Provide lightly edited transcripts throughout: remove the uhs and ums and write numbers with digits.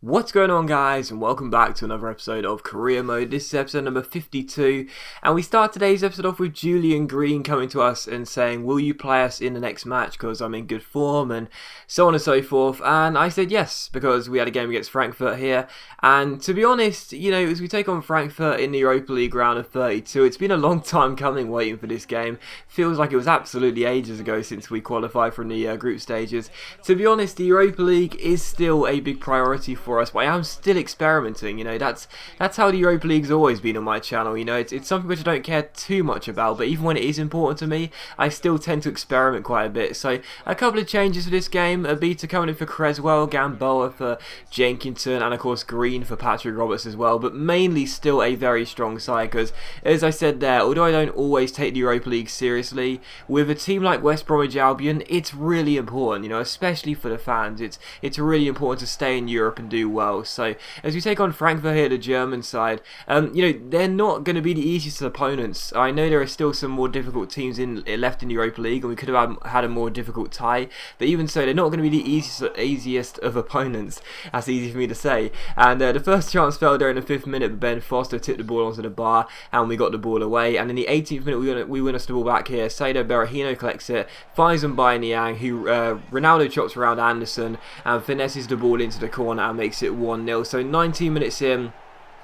What's going on, guys, and welcome back to another episode of Career Mode. This is episode number 52, and we start today's episode off with Julian Green coming to us and saying, will you play us in the next match because I'm in good form, and so on and so forth. And I said yes, because we had a game against Frankfurt here, and to be honest, you know, as we take on Frankfurt in the Europa League round of 32, it's been a long time coming waiting for this game. Feels like it was absolutely ages ago since we qualified from the group stages. To be honest, the Europa League is still a big priority for us, but I am still experimenting. You know, that's how the Europa League's always been on my channel. You know, it's something which I don't care too much about, but even when it is important to me, I still tend to experiment quite a bit. So a couple of changes for this game: Abita coming in for Creswell, Gamboa for Jenkinson, and of course Green for Patrick Roberts as well, but mainly still a very strong side, because as I said there, although I don't always take the Europa League seriously, with a team like West Bromwich Albion, it's really important, you know, especially for the fans. It's really important to stay in Europe and do well. So as we take on Frankfurt here, the German side, you know, they're not going to be the easiest of opponents. I know there are still some more difficult teams left in the Europa League, and we could have had a more difficult tie, but even so, they're not going to be the easiest of opponents. That's easy for me to say. And the first chance fell there in the 5th minute, but Ben Foster tipped the ball onto the bar, and we got the ball away. And in the 18th minute, we win us the ball back here. Saido Berahino collects it, finds him by Niang, who Ronaldo chops around Anderson and finesses the ball into the corner and makes it 1-0. So 19 minutes in,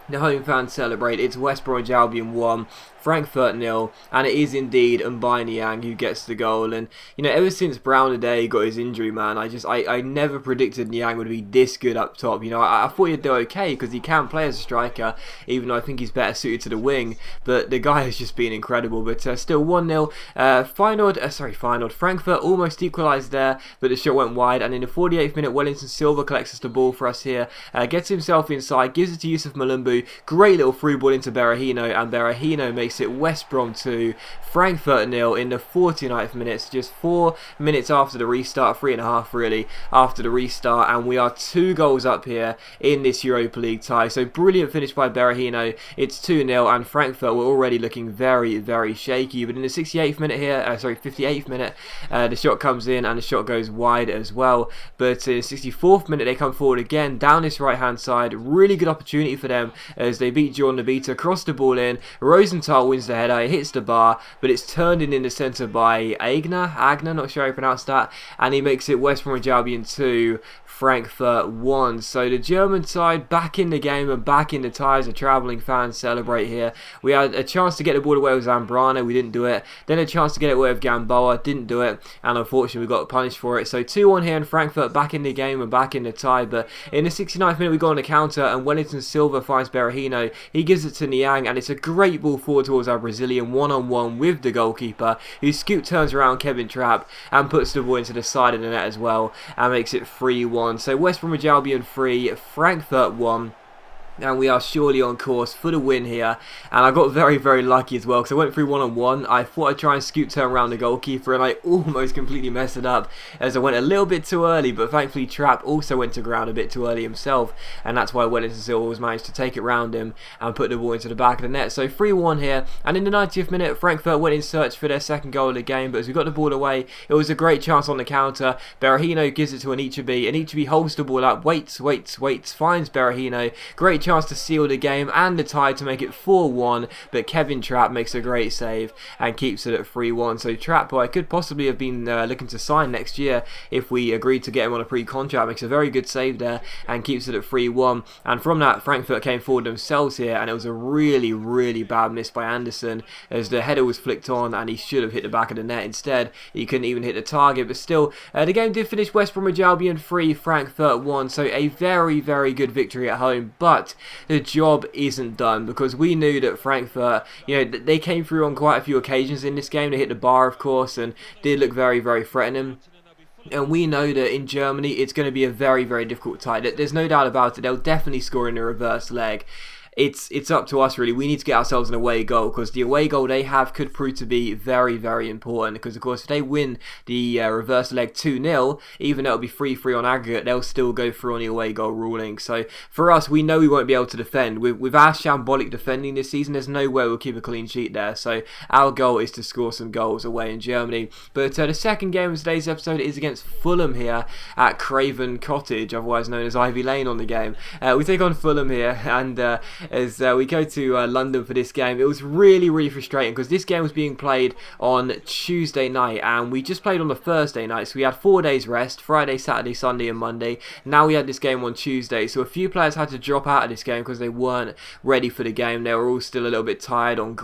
the home fans celebrate. It's West Bromwich Albion 1, Frankfurt 0, and it is indeed Niang who gets the goal. And you know, ever since Brown today got his injury, man, I never predicted Niang would be this good up top. You know, I thought he'd do okay because he can play as a striker, even though I think he's better suited to the wing. But the guy has just been incredible. But still 1-0. Feyenoord. Frankfurt almost equalised there, but the shot went wide. And in the 48th minute, Wellington Silva collects the ball for us here, gets himself inside, gives it to Yusuf Malumbu. Great little through ball into Berahino, and Berahino makes it West Brom 2, Frankfurt 0 in the 49th minute. Just 4 minutes after the restart, 3.5 really after the restart, and we are 2 goals up here in this Europa League tie. So brilliant finish by Berahino. It's 2-0, and Frankfurt were already looking very, very shaky. But in the 58th minute here, 58th minute, the shot comes in and the shot goes wide as well. But in the 64th minute, they come forward again down this right hand side. Really good opportunity for them as they beat Jordan Abita, cross the ball in. Rosenthal wins the header, it hits the bar, but it's turned in the centre by Agner, not sure how you pronounce that, and he makes it West Bromwich Albion 2, Frankfurt 1. So the German side back in the game and back in the ties. The travelling fans celebrate here. We had a chance to get the ball away with Zambrano, we didn't do it. Then a chance to get it away with Gamboa, didn't do it, and unfortunately we got punished for it. So 2-1 here, and Frankfurt back in the game and back in the tie. But in the 69th minute we go on the counter, and Wellington Silva finds Berahino. He gives it to Niang, and it's a great ball forward towards our Brazilian one-on-one with the goalkeeper, who turns around Kevin Trapp and puts the ball into the side of the net as well, and makes it 3-1. So West Bromwich Albion 3, Frankfurt 1. And we are surely on course for the win here. And I got very, very lucky as well, because I went through one-on-one. I thought I'd try and scoot turn around the goalkeeper, and I almost completely messed it up as I went a little bit too early. But thankfully Trapp also went to ground a bit too early himself, and that's why Wellington Silva was managed to take it round him and put the ball into the back of the net. So 3-1 here. And in the 90th minute, Frankfurt went in search for their second goal of the game, but as we got the ball away, it was a great chance on the counter. Berahino gives it to Anichebe. Anichebe holds the ball up, waits, finds Berahino. Great chance to seal the game and the tie to make it 4-1, but Kevin Trapp makes a great save and keeps it at 3-1. So Trapp, who I could possibly have been looking to sign next year if we agreed to get him on a pre-contract, makes a very good save there and keeps it at 3-1. And from that, Frankfurt came forward themselves here, and it was a really, really bad miss by Anderson as the header was flicked on and he should have hit the back of the net. Instead, he couldn't even hit the target. But still, the game did finish West Bromwich Albion 3, Frankfurt 1. So a very, very good victory at home, but the job isn't done, because we knew that Frankfurt, you know, they came through on quite a few occasions in this game. They hit the bar, of course, and did look very, very threatening. And we know that in Germany it's going to be a very, very difficult tie. There's no doubt about it. They'll definitely score in the reverse leg. it's up to us really. We need to get ourselves an away goal, because the away goal they have could prove to be very, very important, because of course if they win the reverse leg 2-0, even though it'll be 3-3 on aggregate, they'll still go through on the away goal ruling. So for us, we know we won't be able to defend. With our shambolic defending this season, there's no way we'll keep a clean sheet there. So our goal is to score some goals away in Germany. But the second game of today's episode is against Fulham here at Craven Cottage, otherwise known as Ivy Lane on the game. We take on Fulham here, and as we go to London for this game, it was really, really frustrating, because this game was being played on Tuesday night, and we just played on the Thursday night, so we had 4 days rest: Friday, Saturday, Sunday and Monday. Now we had this game on Tuesday, so a few players had to drop out of this game because they weren't ready for the game. They were all still a little bit tired on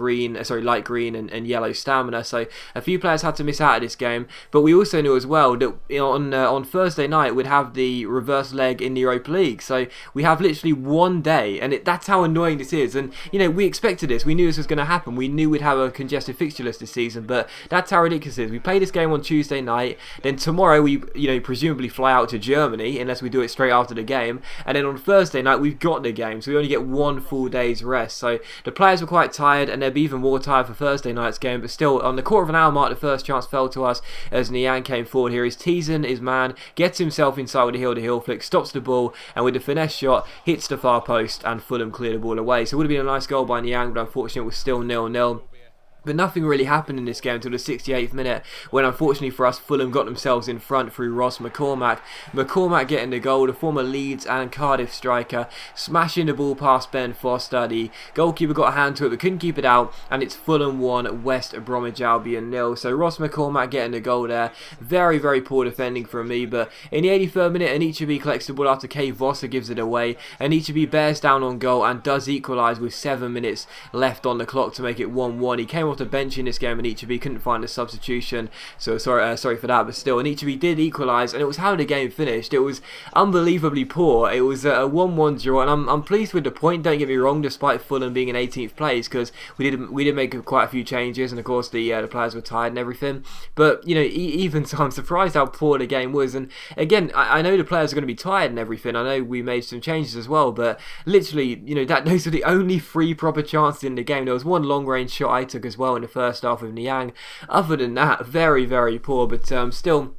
light green and yellow stamina, so a few players had to miss out of this game. But we also knew as well that on Thursday night we'd have the reverse leg in the Europa League, so we have literally 1 day, and that's how annoying this is. And we expected this, we knew this was going to happen, we knew we'd have a congested fixture list this season, but that's how ridiculous it is. We play this game on Tuesday night, then tomorrow we presumably fly out to Germany, unless we do it straight after the game, and then on Thursday night we've got the game, so we only get 1 full day's rest. So the players were quite tired, and they'll be even more tired for Thursday night's game. But still, on the quarter of an hour mark, the first chance fell to us as Niang came forward here. He's teasing his man, gets himself inside with a heel-to-heel flick, stops the ball, and with a finesse shot hits the far post, and Fulham clear the ball away. So it would have been a nice goal by Niang, but unfortunately it was still 0-0. But nothing really happened in this game until the 68th minute, when unfortunately for us, Fulham got themselves in front through Ross McCormack. McCormack getting the goal, the former Leeds and Cardiff striker, smashing the ball past Ben Foster. The goalkeeper got a hand to it but couldn't keep it out, and it's Fulham 1, West Bromwich Albion 0. So Ross McCormack getting the goal there. Very, very poor defending from me, but in the 83rd minute, Anichebe collects the ball after Kay Vosser gives it away. Anichebe bears down on goal and does equalise with 7 minutes left on the clock to make it 1-1. He came off the bench in this game, and Anichebe couldn't find a substitution, so sorry for that, but still Anichebe did equalise, and it was how the game finished. It was unbelievably poor. It was a 1-1 draw, and I'm pleased with the point, don't get me wrong, despite Fulham being in 18th place, because we did make quite a few changes, and of course the players were tired and everything. But even so, I'm surprised how poor the game was. And again, I know the players are going to be tired and everything. I know we made some changes as well, but literally, those were the only 3 proper chances in the game. There was 1 long range shot I took as well in the first half with Niang. Other than that, very, very poor, but still.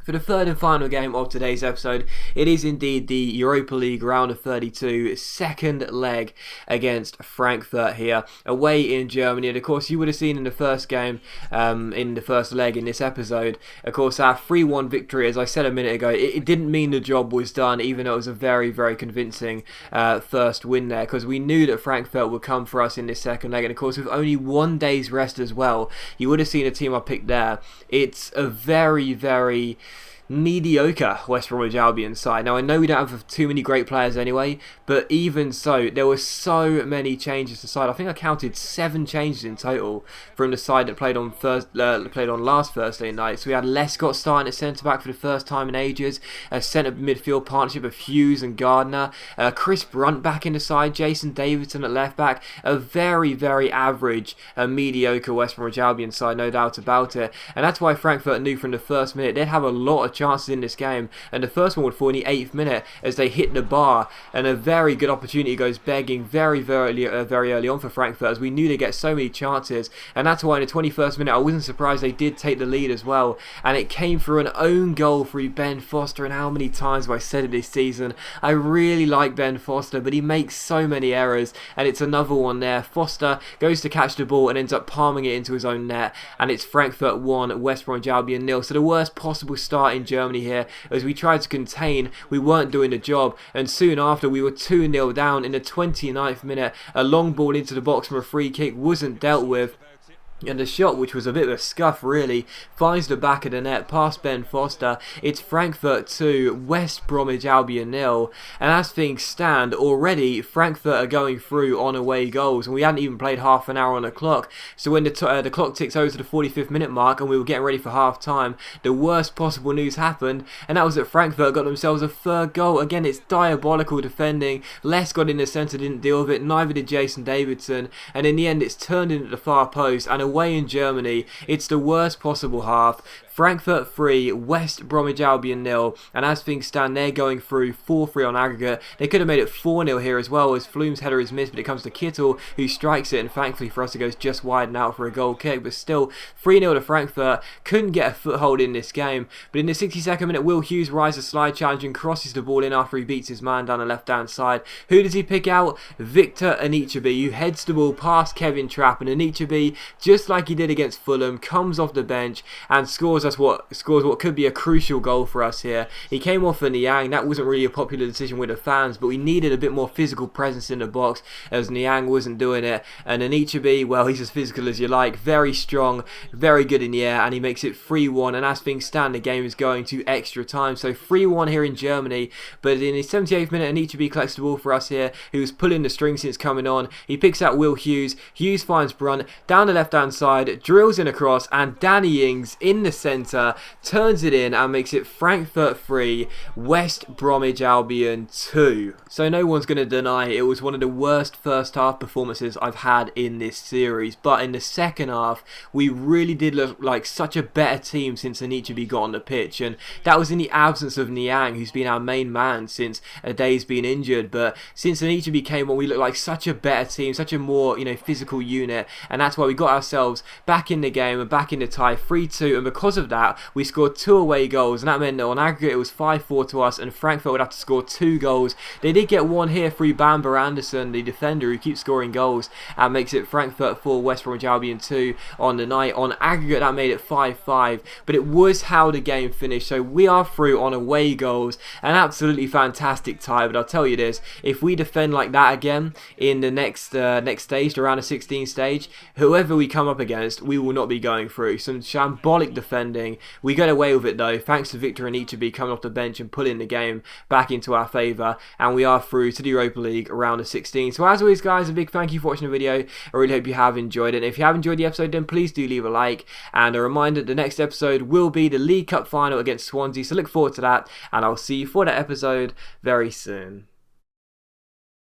For the third and final game of today's episode, it is indeed the Europa League round of 32 second leg against Frankfurt here, away in Germany. And of course, you would have seen in the first game, in the first leg in this episode, of course, our 3-1 victory, as I said a minute ago, it didn't mean the job was done, even though it was a very, very convincing first win there, because we knew that Frankfurt would come for us in this second leg. And of course, with only 1 day's rest as well, you would have seen a team I picked there. It's a very, very mediocre West Bromwich Albion side. Now, I know we don't have too many great players anyway, but even so, there were so many changes to the side. I think I counted 7 changes in total from the side that played on last Thursday night. So we had Lescott starting at centre-back for the first time in ages, a centre-midfield partnership of Hughes and Gardner, Chris Brunt back in the side, Jason Davidson at left-back, a very, very average, mediocre West Bromwich Albion side, no doubt about it. And that's why Frankfurt knew from the first minute they'd have a lot of chances in this game, and the first one would fall in the 8th minute as they hit the bar, and a very good opportunity goes begging very early on for Frankfurt, as we knew they'd get so many chances. And that's why in the 21st minute I wasn't surprised they did take the lead as well, and it came through an own goal through Ben Foster. And how many times have I said it this season, I really like Ben Foster, but he makes so many errors, and it's another one there. Foster goes to catch the ball and ends up palming it into his own net, and it's Frankfurt 1, West Bromwich Albion 0. So the worst possible start in Germany here, as we tried to contain, we weren't doing the job, and soon after we were 2-0 down in the 29th minute. A long ball into the box from a free kick wasn't dealt with, and the shot, which was a bit of a scuff really, finds the back of the net past Ben Foster. It's Frankfurt 2, West Bromwich Albion 0. And as things stand, already Frankfurt are going through on away goals, and we hadn't even played half an hour on the clock. So when the clock ticks over to the 45th minute mark and we were getting ready for half time, the worst possible news happened, and that was that Frankfurt got themselves a 3rd goal. Again, it's diabolical defending. Les got in the centre, didn't deal with it, neither did Jason Davidson, and in the end it's turned into the far post, and away in Germany, it's the worst possible half. Frankfurt 3, West Bromwich Albion 0, and as things stand, they're going through 4-3 on aggregate. They could have made it 4-0 here as well, as Fulham's header is missed, but it comes to Kittel, who strikes it, and thankfully for us it goes just wide and out for a goal kick, but still 3-0 to Frankfurt. Couldn't get a foothold in this game, but in the 62nd minute, Will Hughes rises a slide challenge and crosses the ball in after he beats his man down the left-hand side. Who does he pick out? Victor Anichebe, who heads the ball past Kevin Trapp, and Anichebe, just like he did against Fulham, comes off the bench and scores what could be a crucial goal for us here. He came off for Niang. That wasn't really a popular decision with the fans, but we needed a bit more physical presence in the box as Niang wasn't doing it, and Anichebe, well, he's as physical as you like, very strong, very good in the air, and he makes it 3-1, and as things stand, the game is going to extra time, so 3-1 here in Germany. But in the 78th minute, Anichebe collects the ball for us here, who was pulling the string since coming on. He picks out Will Hughes. Hughes finds Brunt down the left hand side, drills in across, and Danny Ings in the centre turns it in and makes it Frankfurt 3, West Bromwich Albion 2. So no one's going to deny it was one of the worst first half performances I've had in this series, but in the second half we really did look like such a better team since Anichebe got on the pitch, and that was in the absence of Niang, who's been our main man since Aday's been injured. But since Anichebe came on, we looked like such a better team, such a more physical unit, and that's why we got ourselves back in the game and back in the tie 3-2, and because of that we scored 2 away goals, and that meant that on aggregate it was 5-4 to us, and Frankfurt would have to score 2 goals. They did get one here through Bamber Anderson, the defender, who keeps scoring goals, and makes it Frankfurt 4, West Bromwich Albion 2 on the night. On aggregate that made it 5-5, but it was how the game finished, so we are through on away goals. An absolutely fantastic tie, but I'll tell you this, if we defend like that again in the next stage, around the 16 stage, whoever we come up against, we will not be going through. Some shambolic defending. We got away with it though, thanks to Victor Anichebe coming off the bench and pulling the game back into our favour, and we are through to the Europa League around the 16. So as always guys, a big thank you for watching the video. I really hope you have enjoyed it, and if you have enjoyed the episode, then please do leave a like, and a reminder, the next episode will be the League Cup final against Swansea, so look forward to that, and I'll see you for that episode very soon.